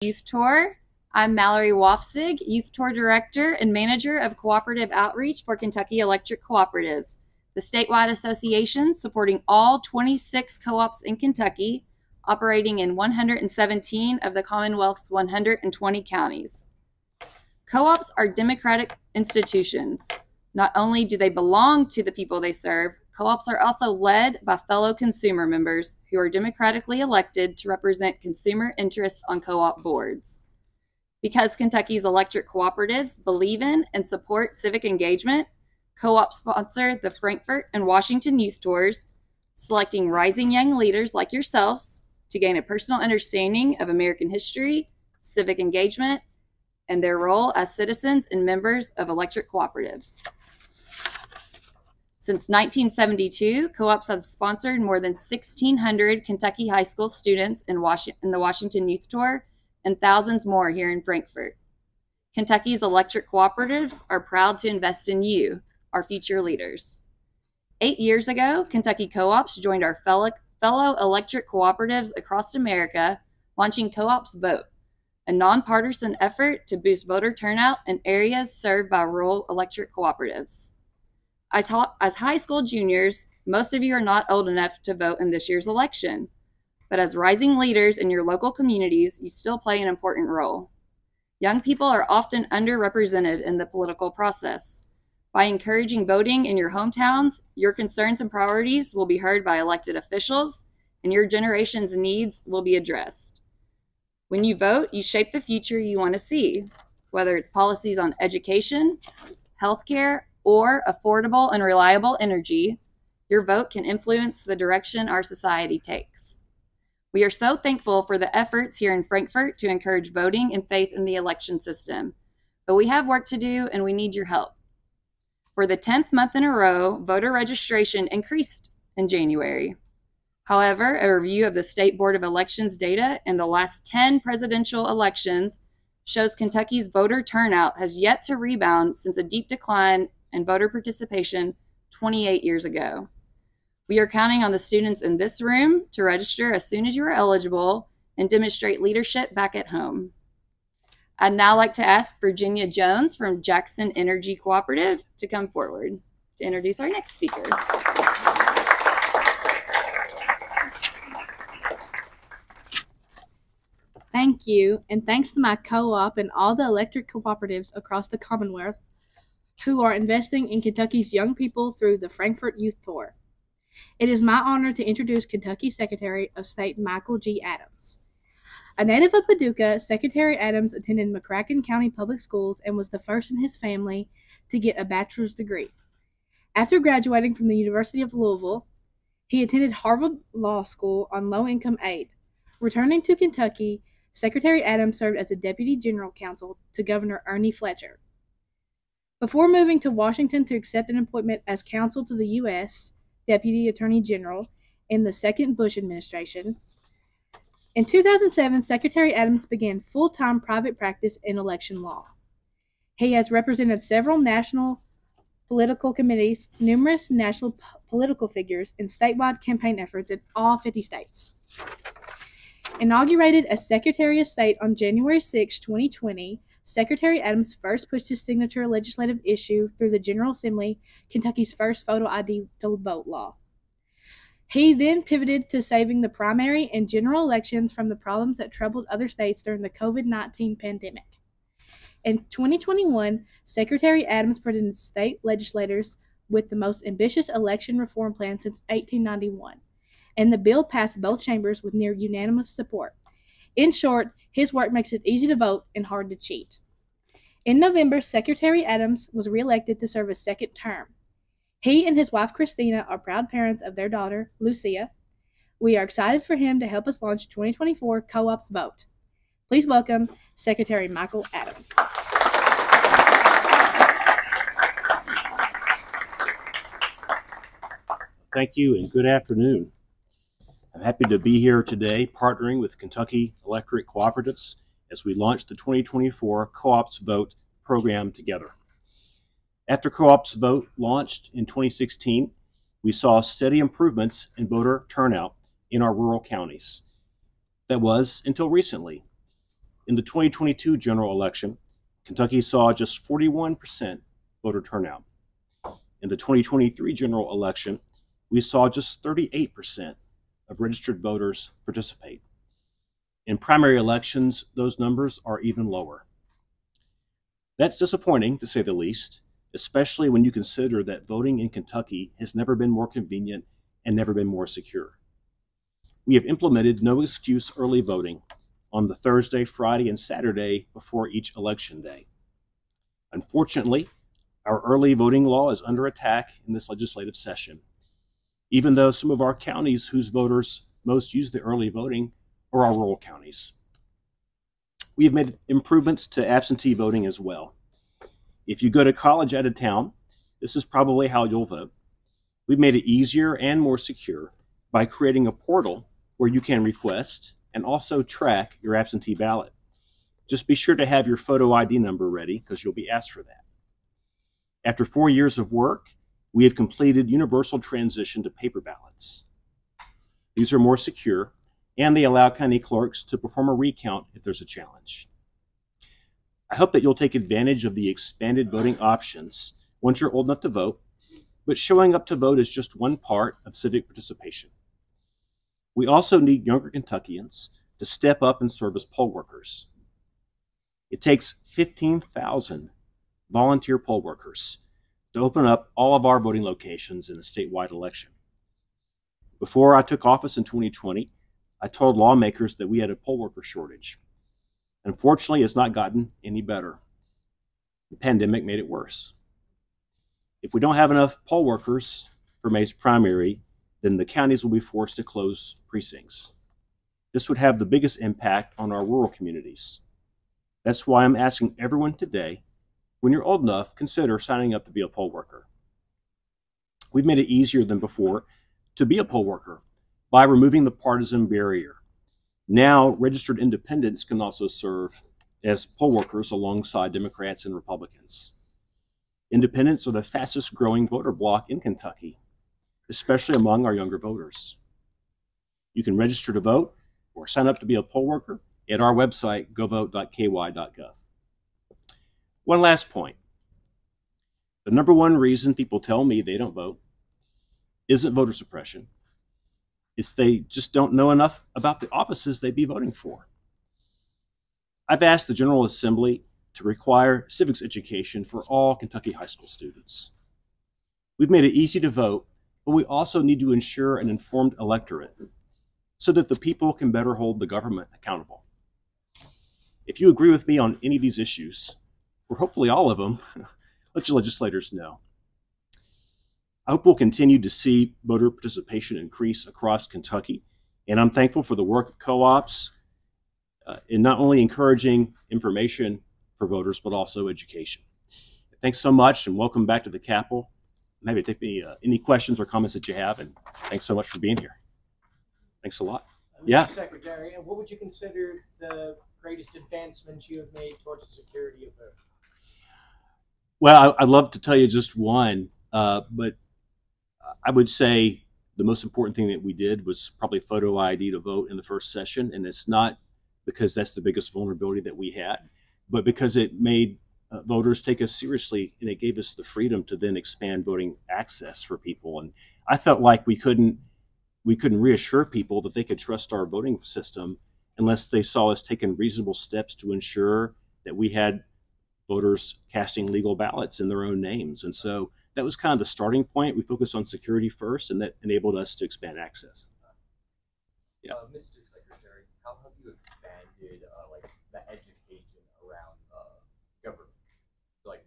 Youth Tour. I'm Mallory Wofsig, Youth Tour Director and Manager of Cooperative Outreach for Kentucky Electric Cooperatives, the statewide association supporting all 26 co-ops in Kentucky, operating in 117 of the Commonwealth's 120 counties. Co-ops are democratic institutions. Not only do they belong to the people they serve, co-ops are also led by fellow consumer members who are democratically elected to represent consumer interests on co-op boards. Because Kentucky's electric cooperatives believe in and support civic engagement, co-ops sponsor the Frankfort and Washington Youth Tours, selecting rising young leaders like yourselves to gain a personal understanding of American history, civic engagement, and their role as citizens and members of electric cooperatives. Since 1972, co-ops have sponsored more than 1,600 Kentucky high school students in the Washington Youth Tour and thousands more here in Frankfort. Kentucky's electric cooperatives are proud to invest in you, our future leaders. 8 years ago, Kentucky co-ops joined our fellow electric cooperatives across America, launching Co-ops Vote, a nonpartisan effort to boost voter turnout in areas served by rural electric cooperatives. As high school juniors, most of you are not old enough to vote in this year's election, but as rising leaders in your local communities, you still play an important role. Young people are often underrepresented in the political process. By encouraging voting in your hometowns, your concerns and priorities will be heard by elected officials, and your generation's needs will be addressed. When you vote, you shape the future you want to see, whether it's policies on education, healthcare, or affordable and reliable energy. Your vote can influence the direction our society takes. We are so thankful for the efforts here in Frankfort to encourage voting and faith in the election system, but we have work to do and we need your help. For the 10th month in a row, voter registration increased in January. However, a review of the State Board of Elections data in the last 10 presidential elections shows Kentucky's voter turnout has yet to rebound since a deep decline in voter participation 28 years ago. We are counting on the students in this room to register as soon as you are eligible and demonstrate leadership back at home. I'd now like to ask Virginia Jones from Jackson Energy Cooperative to come forward to introduce our next speaker. Thank you, and thanks to my co-op and all the electric cooperatives across the Commonwealth who are investing in Kentucky's young people through the Frankfort Youth Tour. It is my honor to introduce Kentucky Secretary of State Michael G. Adams. A native of Paducah, Secretary Adams attended McCracken County Public Schools and was the first in his family to get a bachelor's degree. After graduating from the University of Louisville, he attended Harvard Law School on low-income aid. Returning to Kentucky, Secretary Adams served as a Deputy General Counsel to Governor Ernie Fletcher. Before moving to Washington to accept an appointment as counsel to the U.S. Deputy Attorney General in the second Bush administration, in 2007, Secretary Adams began full-time private practice in election law. He has represented several national political committees, numerous national political figures, and statewide campaign efforts in all 50 states. Inaugurated as Secretary of State on January 6, 2020, Secretary Adams first pushed his signature legislative issue through the General Assembly, Kentucky's first photo ID to vote law. He then pivoted to saving the primary and general elections from the problems that troubled other states during the COVID-19 pandemic. In 2021, Secretary Adams presented state legislators with the most ambitious election reform plan since 1891, and the bill passed both chambers with near unanimous support. In short, his work makes it easy to vote and hard to cheat. In November, Secretary Adams was reelected to serve a second term. He and his wife, Christina, are proud parents of their daughter, Lucia. We are excited for him to help us launch 2024 Co-ops Vote. Please welcome Secretary Michael Adams. Thank you and good afternoon. I'm happy to be here today partnering with Kentucky Electric Cooperatives as we launch the 2024 Co-ops Vote program together. After Co-ops Vote launched in 2016, we saw steady improvements in voter turnout in our rural counties. That was until recently. In the 2022 general election, Kentucky saw just 41% voter turnout. In the 2023 general election, we saw just 38% of registered voters participate. In primary elections, those numbers are even lower. That's disappointing, to say the least, especially when you consider that voting in Kentucky has never been more convenient and never been more secure. We have implemented no excuse early voting on the Thursday, Friday, and Saturday before each election day. Unfortunately, our early voting law is under attack in this legislative session, even though some of our counties whose voters most use the early voting are our rural counties. We have made improvements to absentee voting as well. If you go to college out of town, this is probably how you'll vote. We've made it easier and more secure by creating a portal where you can request and also track your absentee ballot. Just be sure to have your photo ID number ready because you'll be asked for that. After 4 years of work, we have completed universal transition to paper ballots. These are more secure, and they allow county clerks to perform a recount if there's a challenge. I hope that you'll take advantage of the expanded voting options once you're old enough to vote, but showing up to vote is just one part of civic participation. We also need younger Kentuckians to step up and serve as poll workers. It takes 15,000 volunteer poll workers to open up all of our voting locations in a statewide election. Before I took office in 2020, I told lawmakers that we had a poll worker shortage. Unfortunately, it's not gotten any better. The pandemic made it worse. If we don't have enough poll workers for May's primary, then the counties will be forced to close precincts. This would have the biggest impact on our rural communities. That's why I'm asking everyone today, when you're old enough, consider signing up to be a poll worker. We've made it easier than before to be a poll worker by removing the partisan barrier. Now, registered independents can also serve as poll workers alongside Democrats and Republicans. Independents are the fastest growing voter bloc in Kentucky, especially among our younger voters. You can register to vote or sign up to be a poll worker at our website, govote.ky.gov. One last point. The number one reason people tell me they don't vote isn't voter suppression. It's they just don't know enough about the offices they'd be voting for. I've asked the General Assembly to require civics education for all Kentucky high school students. We've made it easy to vote, but we also need to ensure an informed electorate so that the people can better hold the government accountable. If you agree with me on any of these issues, or hopefully all of them, let your legislators know. I hope we'll continue to see voter participation increase across Kentucky, and I'm thankful for the work of co-ops in not only encouraging information for voters, but also education. Thanks so much, and welcome back to the Capitol. I'm happy to take any questions or comments that you have, and thanks so much for being here. Thanks a lot. Yeah. Mr. Secretary, what would you consider the greatest advancements you have made towards the security of voting? Well, I'd love to tell you just one, but I would say the most important thing that we did was probably photo ID to vote in the first session, and it's not because that's the biggest vulnerability that we had, but because it made voters take us seriously, and it gave us the freedom to then expand voting access for people. And I felt like we couldn't reassure people that they could trust our voting system unless they saw us taking reasonable steps to ensure that we had voters casting legal ballots in their own names. And so that was kind of the starting point. We focused on security first, and that enabled us to expand access. Yeah. Mr. Secretary, how have you expanded like the education around government, like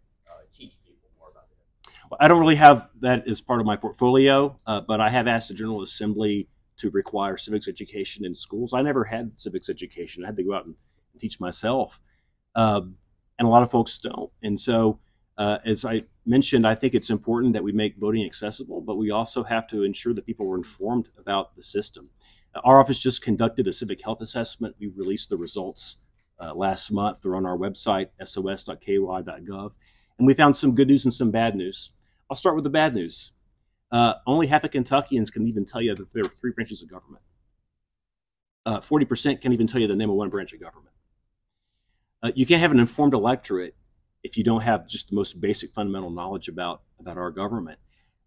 teach people more about it? Well, I don't really have that as part of my portfolio, but I have asked the General Assembly to require civics education in schools. I never had civics education. I had to go out and teach myself, and a lot of folks don't. And so, as I mentioned, I think it's important that we make voting accessible, but we also have to ensure that people are informed about the system. Our office just conducted a civic health assessment. We released the results last month. They're on our website, sos.ky.gov. And we found some good news and some bad news. I'll start with the bad news. Only half of Kentuckians can even tell you that there are 3 branches of government. 40% can't even tell you the name of one branch of government. You can't have an informed electorate if you don't have just the most basic fundamental knowledge about our government.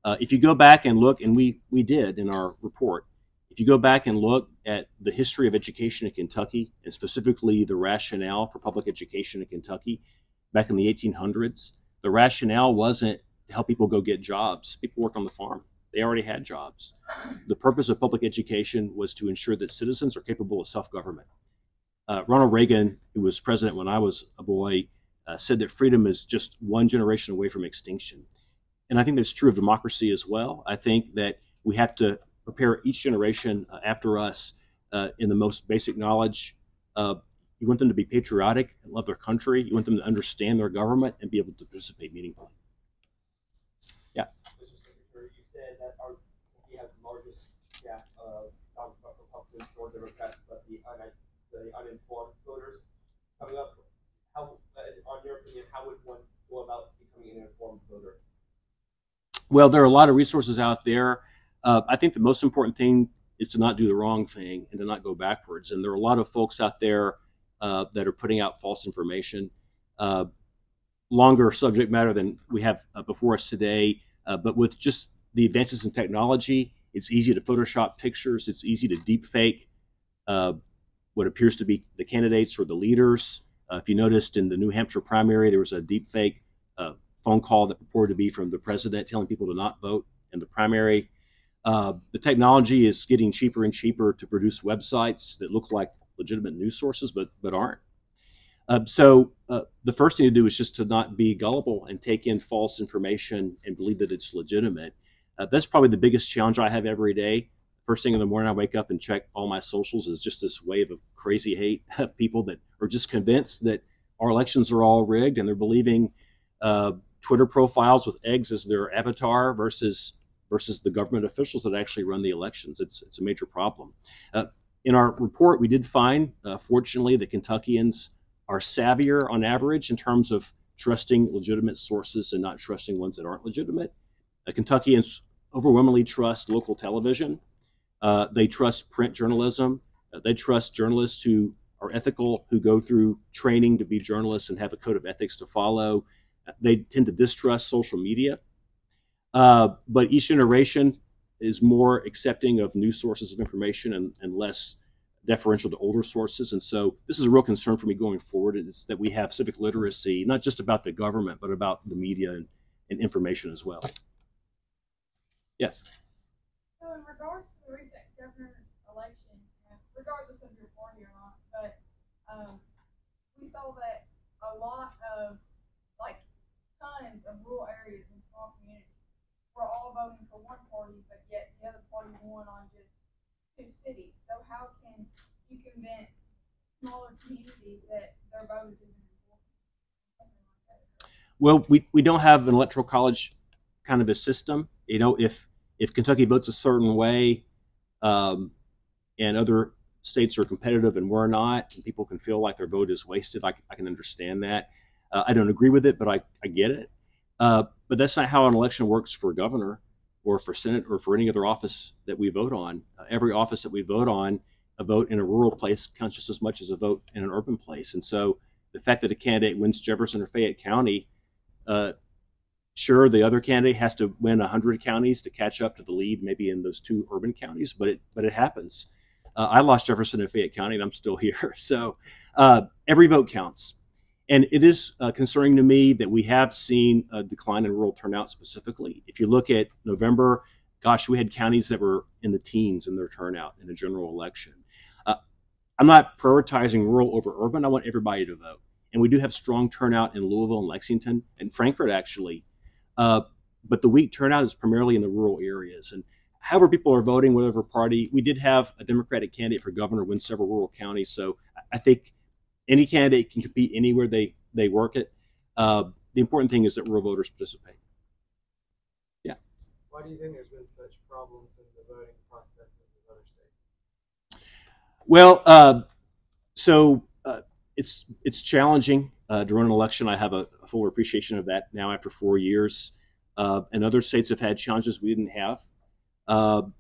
If you go back and look, and we did in our report, if you go back and look at the history of education in Kentucky, and specifically the rationale for public education in Kentucky back in the 1800s, the rationale wasn't to help people go get jobs. People worked on the farm. They already had jobs. The purpose of public education was to ensure that citizens are capable of self-government. Ronald Reagan, who was president when I was a boy, said that freedom is just one generation away from extinction. And I think that's true of democracy as well. I think that we have to prepare each generation after us in the most basic knowledge. You want them to be patriotic and love their country. You want them to understand their government and be able to participate meaningfully. Yeah. Mr. Secretary, you said that our country has the largest gap of Republicans or Democrats, but the uninformed voters coming up. How, on your opinion, how would one go about becoming an informed voter? Well, there are a lot of resources out there. I think the most important thing is to not do the wrong thing and to not go backwards. And there are a lot of folks out there that are putting out false information. Longer subject matter than we have before us today, but with just the advances in technology, it's easy to Photoshop pictures. It's easy to deep fake what appears to be the candidates or the leaders. If you noticed in the New Hampshire primary, there was a deep fake phone call that purported to be from the president telling people to not vote in the primary. The technology is getting cheaper and cheaper to produce websites that look like legitimate news sources, but aren't. So the first thing to do is just to not be gullible and take in false information and believe that it's legitimate. That's probably the biggest challenge I have every day. First thing in the morning, I wake up and check all my socials is just this wave of crazy hate of people that are just convinced that our elections are all rigged, and they're believing Twitter profiles with eggs as their avatar versus the government officials that actually run the elections. It's a major problem. In our report, we did find, fortunately, that Kentuckians are savvier on average in terms of trusting legitimate sources and not trusting ones that aren't legitimate. Kentuckians overwhelmingly trust local television. They trust print journalism. They trust journalists who are ethical, who go through training to be journalists and have a code of ethics to follow. They tend to distrust social media. But each generation is more accepting of new sources of information and less deferential to older sources. And so this is a real concern for me going forward, is that we have civic literacy, not just about the government, but about the media and information as well. Yes? So in regards to the recent governor's election, regardless of your party or not, but we saw that a lot of, like, tons of rural areas and small communities were all voting for one party, but yet the other party won on just 2 cities. So how can you convince smaller communities that their vote is even important? Well, we don't have an electoral college kind of a system. You know, if Kentucky votes a certain way, and other states are competitive and we're not, and people can feel like their vote is wasted, I can understand that. I don't agree with it, but I get it. But that's not how an election works for governor or for Senate or for any other office that we vote on. Every office that we vote on, a vote in a rural place counts just as much as a vote in an urban place. And so the fact that a candidate wins Jefferson or Fayette County, sure, the other candidate has to win 100 counties to catch up to the lead, maybe in those 2 urban counties, but it happens. I lost Jefferson and Fayette County, and I'm still here. So every vote counts. And it is concerning to me that we have seen a decline in rural turnout specifically. If you look at November, gosh, we had counties that were in the teens in their turnout in a general election. I'm not prioritizing rural over urban. I want everybody to vote. And we do have strong turnout in Louisville and Lexington and Frankfort, actually. But the weak turnout is primarily in the rural areas. And however people are voting, whatever party, we did have a Democratic candidate for governor win several rural counties. So I think any candidate can compete anywhere they work it. The important thing is that rural voters participate. Yeah. Why do you think there's been such problems in the voting process in other states? Well, it's challenging to run an election. I have a fuller appreciation of that now after 4 years. And other states have had challenges we didn't have.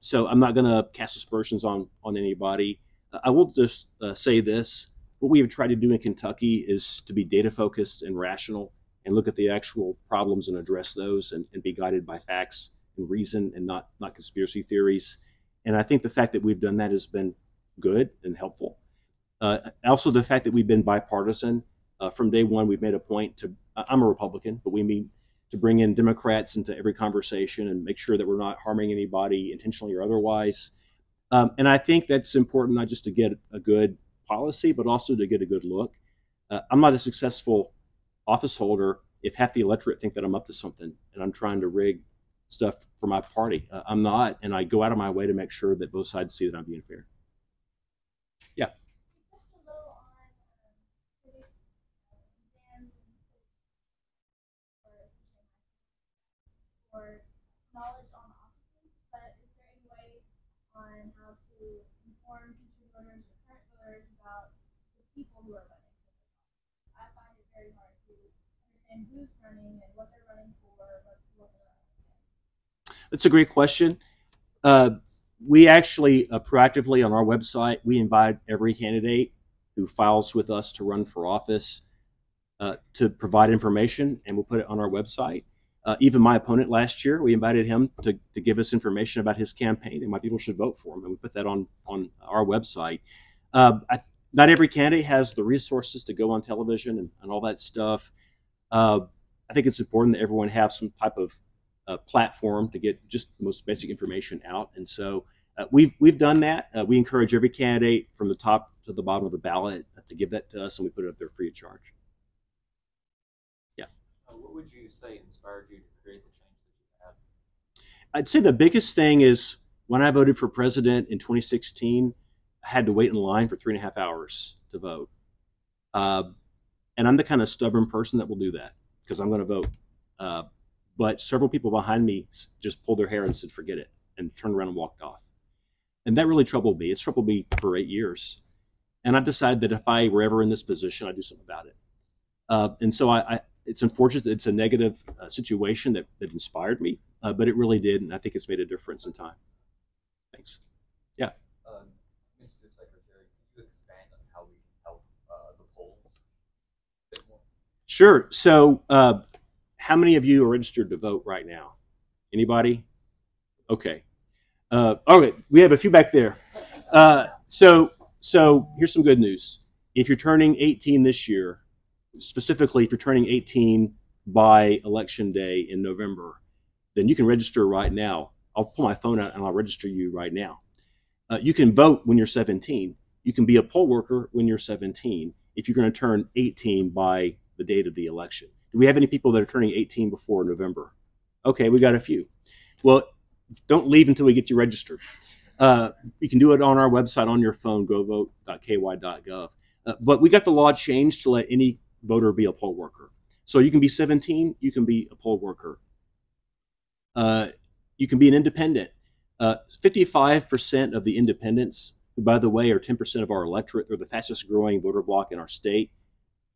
So I'm not going to cast aspersions on anybody. I will just say this. what we have tried to do in Kentucky is to be data focused and rational and look at the actual problems and address those and be guided by facts and reason and not conspiracy theories. And I think the fact that we've done that has been good and helpful. Also, the fact that we've been bipartisan. From day one, we've made a point to, I'm a Republican, but we mean to bring in Democrats into every conversation and make sure that we're not harming anybody intentionally or otherwise. And I think that's important, not just to get a good policy, but also to get a good look. I'm not a successful office holder if half the electorate think that I'm up to something and I'm trying to rig stuff for my party. I'm not, and I go out of my way to make sure that both sides see that I'm being fair. Yeah. Or knowledge on offices, but is there any way on how to inform future voters or current voters about the people who are running? I find it very hard to understand who's running and what they're running for, what they're running against. That's a great question. We actually proactively on our website, we invite every candidate who files with us to run for office to provide information, and we'll put it on our website. Even my opponent last year, we invited him to give us information about his campaign and why people should vote for him, and we put that on our website. Not every candidate has the resources to go on television and all that stuff. I think it's important that everyone have some type of platform to get just the most basic information out, and so we've done that. We encourage every candidate from the top to the bottom of the ballot to give that to us, and we put it up there free of charge. What would you say inspired you to create the change that you have? I'd say the biggest thing is when I voted for president in 2016, I had to wait in line for 3.5 hours to vote. And I'm the kind of stubborn person that will do that because I'm going to vote. But several people behind me just pulled their hair and said, forget it, and turned around and walked off. And that really troubled me. It's troubled me for 8 years. And I decided that if I were ever in this position, I'd do something about it. And so it's unfortunate that it's a negative situation that inspired me, but it really did, and I think it's made a difference in time. Thanks. Yeah. Mr. Secretary, can you expand on how we can help the polls a bit more? Sure. So how many of you are registered to vote right now? Anybody? Okay. All right. We have a few back there. So here's some good news. If you're turning 18 this year, specifically if you're turning 18 by election day in November, then you can register right now. I'll pull my phone out and I'll register you right now. You can vote when you're 17. You can be a poll worker when you're 17 if you're going to turn 18 by the date of the election. Do we have any people that are turning 18 before November? Okay, we got a few. Well, don't leave until we get you registered. You can do it on our website on your phone, govote.ky.gov. But we got the law changed to let any voter be a poll worker. So you can be 17, you can be a poll worker. You can be an independent. 55% of the independents, who by the way are 10% of our electorate, they're the fastest growing voter bloc in our state.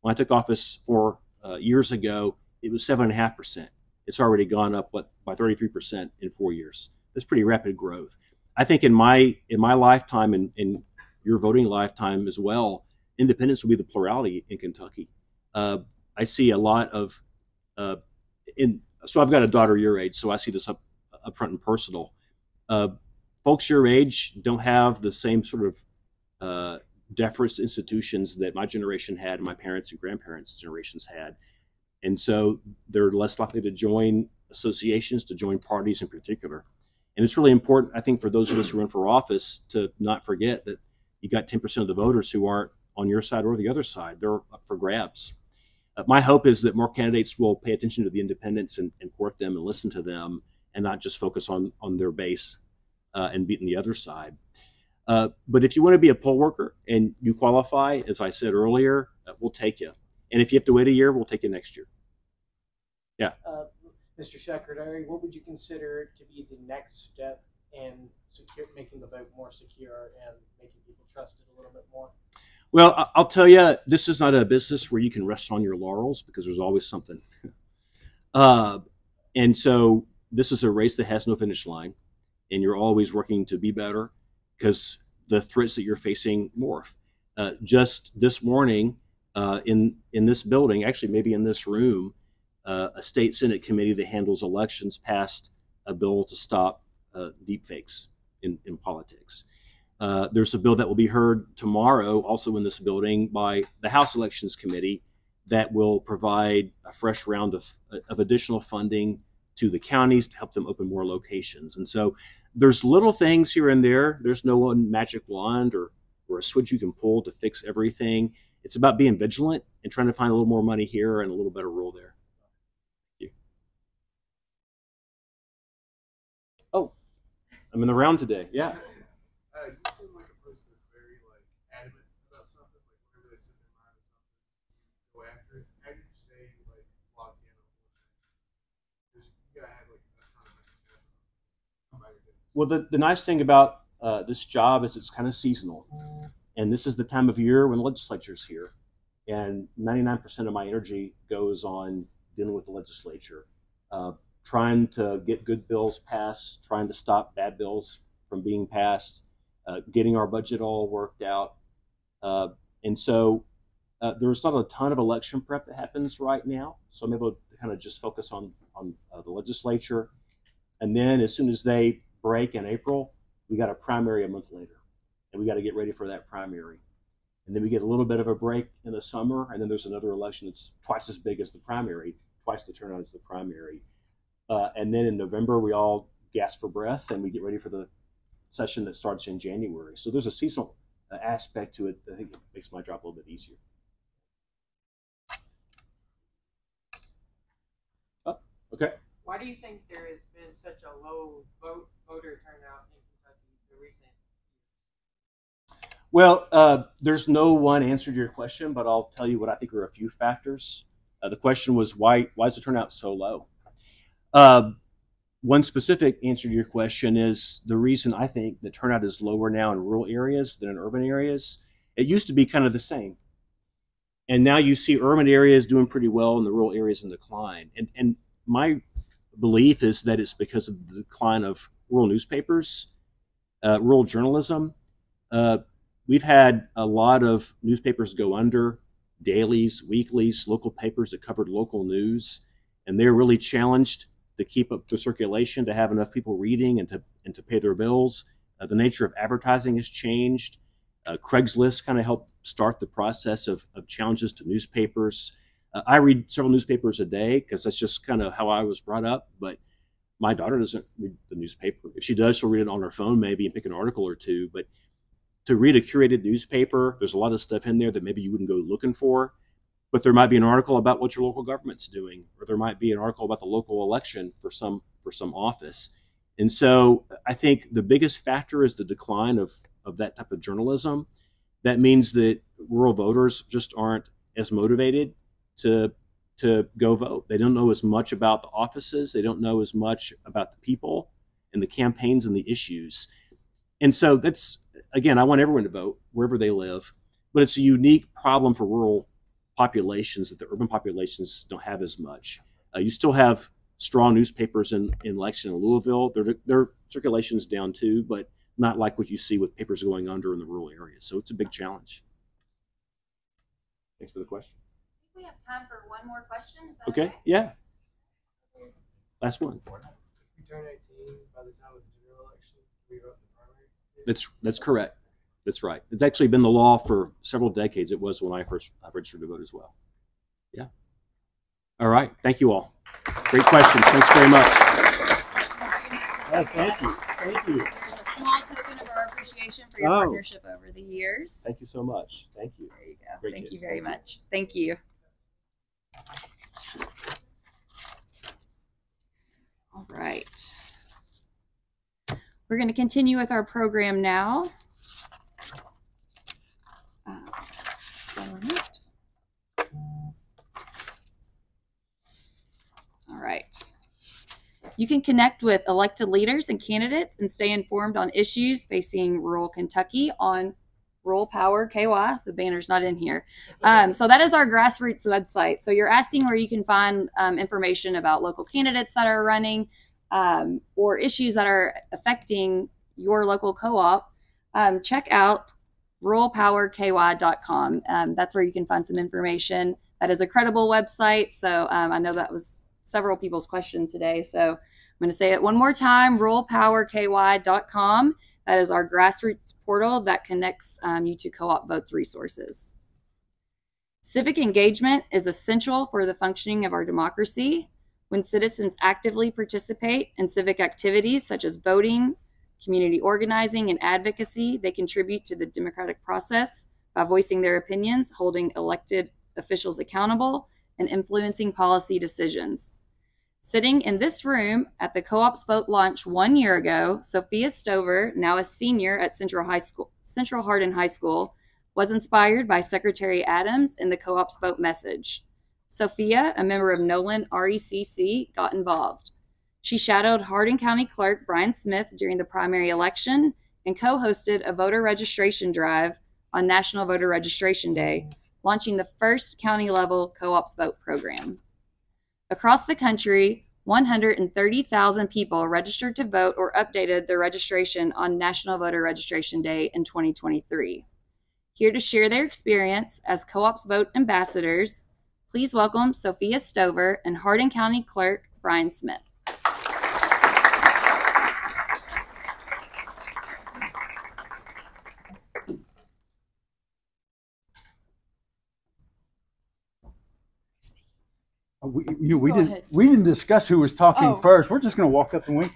When I took office 4 years ago, it was 7.5%. It's already gone up by 33% in 4 years. That's pretty rapid growth. I think in my lifetime and in your voting lifetime as well, independents will be the plurality in Kentucky. I see a lot of so I've got a daughter your age, so I see this up front and personal. Folks your age don't have the same sort of deference to institutions that my generation had and my parents' and grandparents' generations had. And so they're less likely to join associations, to join parties in particular. And it's really important, I think, for those of us who run for office to not forget that you got 10% of the voters who aren't on your side or the other side. They're up for grabs. My hope is that more candidates will pay attention to the independents and court them and listen to them and not just focus on their base and beating the other side. But if you want to be a poll worker and you qualify, as I said earlier, we'll take you. And if you have to wait a year, we'll take you next year. Yeah. Mr. Secretary, what would you consider to be the next step in making the vote more secure and making people trust it a little bit more? Well, I'll tell you, this is not a business where you can rest on your laurels because there's always something. And so this is a race that has no finish line, and you're always working to be better because the threats that you're facing morph. Just this morning, in this building, actually maybe in this room, a state Senate committee that handles elections passed a bill to stop deepfakes in politics. There's a bill that will be heard tomorrow, also in this building, by the House Elections Committee that will provide a fresh round of additional funding to the counties to help them open more locations. And so there's little things here and there. There's no one magic wand or a switch you can pull to fix everything. It's about being vigilant and trying to find a little more money here and a little better rule there. Thank you. Oh, I'm in the round today. Yeah. You seem like a person that's very adamant about something. Whenever they set their mind to something, go after it. How do you stay locked in on one thing? Because you gotta have a ton of things. Well, the nice thing about this job is it's kind of seasonal, and this is the time of year when the legislature's here, and 99% of my energy goes on dealing with the legislature, trying to get good bills passed, trying to stop bad bills from being passed, getting our budget all worked out. And so there's not a ton of election prep that happens right now. So I'm able to kind of just focus on the legislature. And then as soon as they break in April, we got a primary a month later. And we got to get ready for that primary. And then we get a little bit of a break in the summer. And then there's another election that's twice as big as the primary, twice the turnout as the primary. And then in November, we all gasp for breath and we get ready for the session that starts in January. So there's a seasonal aspect to it that I think it makes my job a little bit easier. Oh, okay. Why do you think there has been such a low voter turnout in Kentucky in recent years? Well, there's no one answer to your question, but I'll tell you what I think are a few factors. The question was, why is the turnout so low? One specific answer to your question is the reason I think the turnout is lower now in rural areas than in urban areas. It used to be kind of the same. And now you see urban areas doing pretty well and the rural areas in decline. And my belief is that it's because of the decline of rural newspapers, rural journalism. We've had a lot of newspapers go under, dailies, weeklies, local papers that covered local news, and they're really challenged to keep up the circulation, to have enough people reading and to pay their bills. The nature of advertising has changed. Craigslist kind of helped start the process of challenges to newspapers. I read several newspapers a day because that's just kind of how I was brought up, but my daughter doesn't read the newspaper. If she does, she'll read it on her phone maybe and pick an article or two, but to read a curated newspaper, there's a lot of stuff in there that maybe you wouldn't go looking for. But there might be an article about what your local government's doing, or there might be an article about the local election for some office. And so I think the biggest factor is the decline of that type of journalism. That means that rural voters just aren't as motivated to go vote. They don't know as much about the offices. They don't know as much about the people and the campaigns and the issues. And so that's, again, I want everyone to vote wherever they live, but it's a unique problem for rural populations that the urban populations don't have as much. You still have strong newspapers in Lexington and Louisville. Their circulation's down too, but not like what you see with papers going under in the rural areas. So it's a big challenge. Thanks for the question. I think we have time for one more question. Is that okay? Yeah. Last one. If we turn 18 by the time of the general election, we vote the primary? That's correct. That's right. It's actually been the law for several decades. It was when I first registered to vote as well. Yeah. All right. Thank you all. Great questions. Thanks very much. Thank you. Thank you. There's a small token of our appreciation for your partnership over the years. Thank you so much. Thank you. There you go. Great Thank kids. you very much. Thank you. All right. We're going to continue with our program now. All right. You can connect with elected leaders and candidates and stay informed on issues facing rural Kentucky on Rural Power KY. The banner's not in here. So that is our grassroots website. So you're asking where you can find information about local candidates that are running or issues that are affecting your local co-op. Check out ruralpowerky.com. That's where you can find some information. That is a credible website. So I know that was several people's question today. So I'm going to say it one more time, ruralpowerky.com. That is our grassroots portal that connects you to Co-op Votes resources. Civic engagement is essential for the functioning of our democracy. When citizens actively participate in civic activities such as voting, community organizing, and advocacy, they contribute to the democratic process by voicing their opinions, holding elected officials accountable, and influencing policy decisions. Sitting in this room at the Co-op's Vote launch 1 year ago, Sophia Stover, now a senior at Central Hardin High School, was inspired by Secretary Adams and the Co-op's Vote message. Sophia, a member of Nolan RECC, got involved. She shadowed Hardin County Clerk Brian Smith during the primary election and co-hosted a voter registration drive on National Voter Registration Day, launching the first county-level Co-op's Vote program. Across the country, 130,000 people registered to vote or updated their registration on National Voter Registration Day in 2023. Here to share their experience as Co-op's Vote ambassadors, please welcome Sophia Stover and Hardin County Clerk Brian Smith. We didn't discuss who was talking first. We're just going to walk up and wink.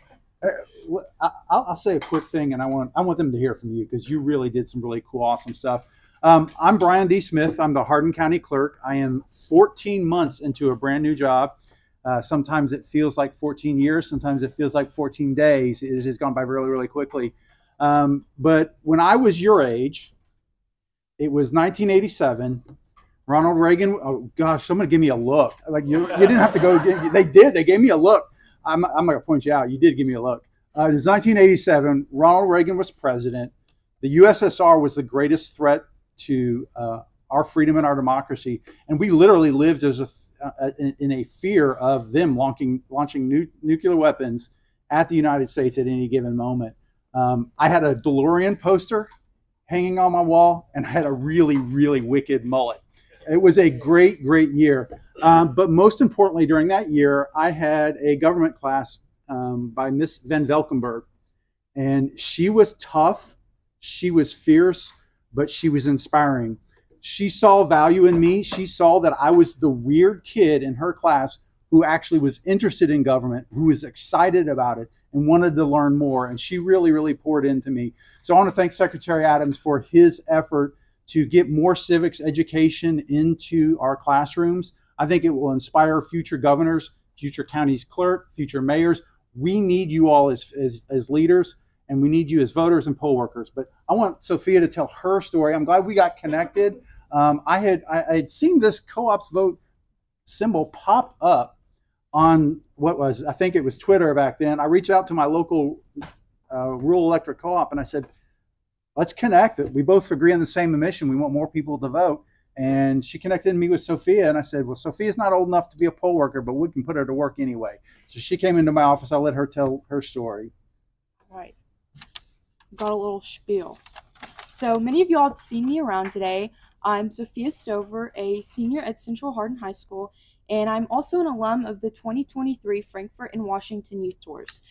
I'll say a quick thing, and I want them to hear from you because you really did some really cool, awesome stuff. I'm Brian D. Smith. I'm the Hardin County Clerk. I am 14 months into a brand new job. Sometimes it feels like 14 years. Sometimes it feels like 14 days. It has gone by really, really quickly. But when I was your age, it was 1987. Ronald Reagan, oh gosh, someone give me a look. Like you didn't have to go. They did. They gave me a look. I'm going to point you out. You did give me a look. It was 1987. Ronald Reagan was president. The USSR was the greatest threat to our freedom and our democracy, and we literally lived as in a fear of them launching nuclear weapons at the United States at any given moment. I had a DeLorean poster hanging on my wall, and I had a really, really wicked mullet. It was a great, great year. But most importantly, during that year, I had a government class by Miss Van Velkenberg. And she was tough. She was fierce, but she was inspiring. She saw value in me. She saw that I was the weird kid in her class who actually was interested in government, who was excited about it and wanted to learn more. And she really, really poured into me. So I want to thank Secretary Adams for his effort to get more civics education into our classrooms. I think it will inspire future governors, future county's clerk, future mayors. We need you all as leaders, and we need you as voters and poll workers. But I want Sophia to tell her story. I'm glad we got connected. I had seen this Co-op's Vote symbol pop up on I think it was Twitter back then. I reached out to my local rural electric co-op, and I said, let's connect. We both agree on the same mission. We want more people to vote. And she connected me with Sophia, and I said, well, Sophia's not old enough to be a poll worker, but we can put her to work anyway. So she came into my office. I let her tell her story. All right. Got a little spiel. So many of y'all have seen me around today. I'm Sophia Stover, a senior at Central Hardin High School, and I'm also an alum of the 2023 Frankfort and Washington Youth Tours.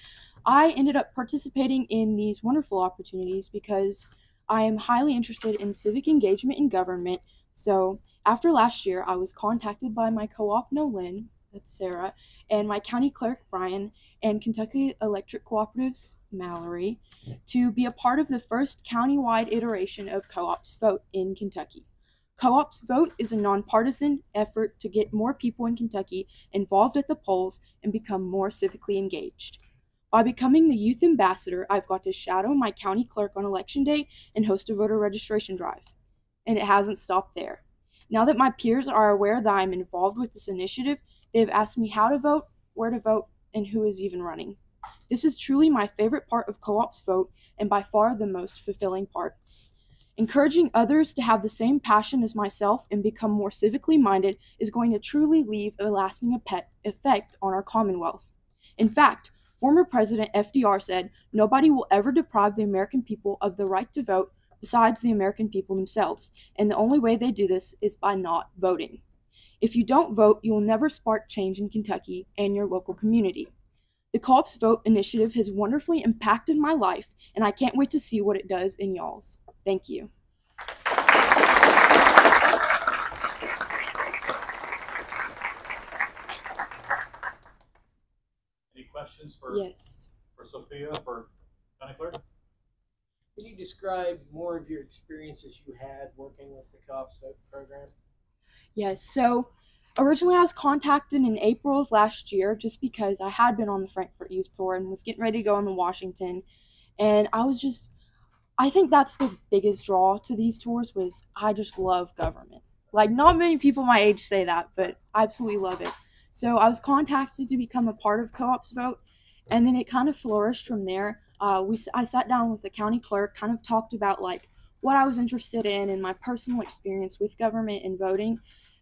I ended up participating in these wonderful opportunities because I am highly interested in civic engagement in government. So after last year, I was contacted by my co-op Nolan, that's Sarah, and my county clerk Brian, and Kentucky Electric Cooperatives Mallory, to be a part of the first countywide iteration of Co-op's Vote in Kentucky. Co-op's Vote is a nonpartisan effort to get more people in Kentucky involved at the polls and become more civically engaged. By becoming the youth ambassador, I've got to shadow my county clerk on election day and host a voter registration drive. And it hasn't stopped there. Now that my peers are aware that I'm involved with this initiative, they've asked me how to vote, where to vote, and who is even running. This is truly my favorite part of Co-op's Vote, and by far the most fulfilling part. Encouraging others to have the same passion as myself and become more civically minded is going to truly leave a lasting effect on our Commonwealth. In fact, former President FDR said, "Nobody will ever deprive the American people of the right to vote, besides the American people themselves, and the only way they do this is by not voting. If you don't vote, you will never spark change in Kentucky and your local community. The Co-ops Vote initiative has wonderfully impacted my life, and I can't wait to see what it does in y'all's. Thank you. Any questions for Sophia, for County Clerk? Can you describe more of your experiences you had working with the Co-ops Vote program? Yes, so originally I was contacted in April of last year just because I had been on the Frankfort Youth Tour and was getting ready to go on the Washington. And I think that's the biggest draw to these tours was I just love government. Like, not many people my age say that, but I absolutely love it. So I was contacted to become a part of Co-ops Vote, and then it kind of flourished from there. I sat down with the county clerk, kind of talked about like what I was interested in and my personal experience with government and voting,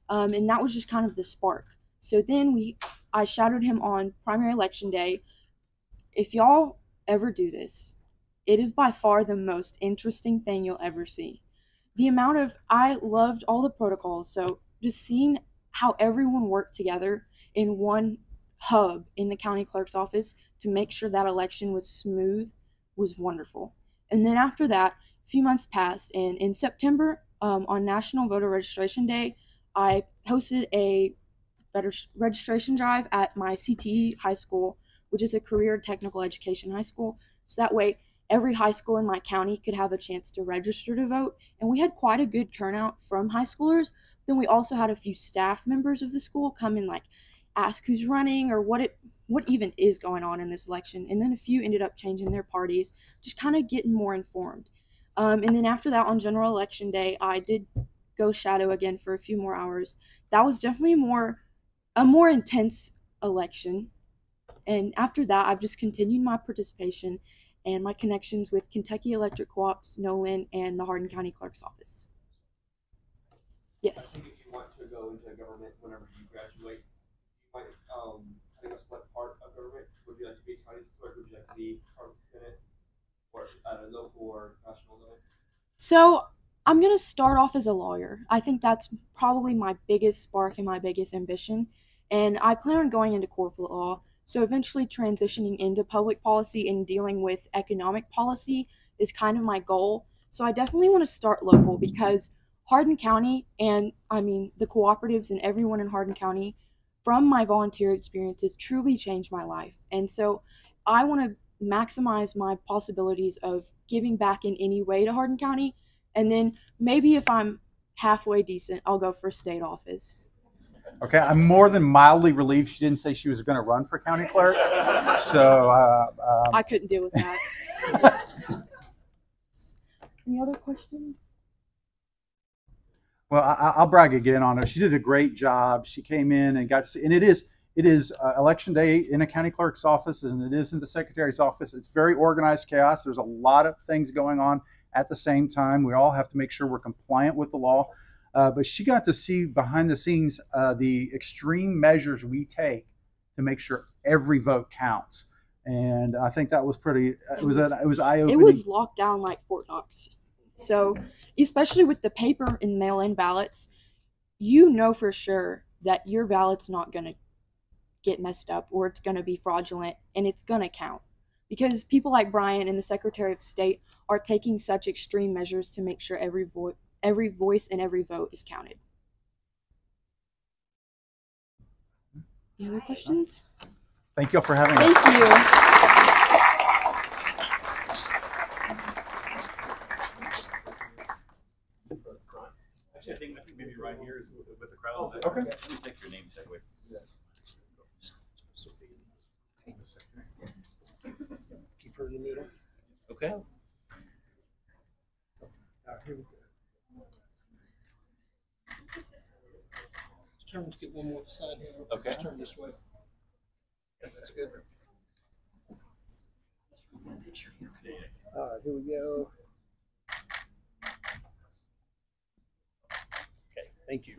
and that was just kind of the spark. So then I shadowed him on primary election day. If y'all ever do this, it is by far the most interesting thing you'll ever see. I loved all the protocols, so just seeing how everyone worked together in one hub in the county clerk's office to make sure that election was smooth was wonderful. And then after that, a few months passed, and in September, on National Voter Registration Day, I hosted a registration drive at my CTE high school, which is a career technical education high school. So that way, every high school in my county could have a chance to register to vote, and we had quite a good turnout from high schoolers. Then we also had a few staff members of the school come and like ask who's running or what even is going on in this election, and then a few ended up changing their parties, just kind of getting more informed. And then after that, on general election day, I did go shadow again for a few more hours. That was definitely a more intense election, and after that, I've just continued my participation and my connections with Kentucky Electric Co-ops, Nolan, and the Hardin County Clerk's office. Yes. I think if you want to go into government whenever you graduate, you might, I guess, what part of government would you like to be? County clerk? Would you like to be part of the Senate, or at a local or national level? So I'm going to start off as a lawyer. I think that's probably my biggest spark and my biggest ambition. And I plan on going into corporate law. So eventually transitioning into public policy and dealing with economic policy is kind of my goal. So I definitely want to start local because Hardin County and the cooperatives and everyone in Hardin County from my volunteer experiences truly changed my life. And so I want to maximize my possibilities of giving back in any way to Hardin County. And then maybe if I'm halfway decent, I'll go for state office. Okay, I'm more than mildly relieved she didn't say she was going to run for county clerk. So I couldn't deal with that. Any other questions? Well, I'll brag again on her. She did a great job. She came in and got to see, and it is election day in a county clerk's office, and it is in the secretary's office. It's very organized chaos. There's a lot of things going on at the same time. We all have to make sure we're compliant with the law. But she got to see behind the scenes the extreme measures we take to make sure every vote counts. And I think that was pretty. It was eye-opening. It was locked down like Fort Knox. So, especially with the paper and mail-in ballots, you know for sure that your ballot's not going to get messed up or it's going to be fraudulent, and it's going to count. Because people like Brian and the Secretary of State are taking such extreme measures to make sure every voice and every vote is counted. Any other questions? Thank you all for having us. Thank you. Actually, I think maybe right here is with the crowd. Oh, okay. Let me take your name that way. Yes. Keep her in the middle. Okay. All right, here we go. Let's turn to get one more to the side here. Okay. Let's turn this way. Yeah, that's good. All right, here we go. Okay, thank you.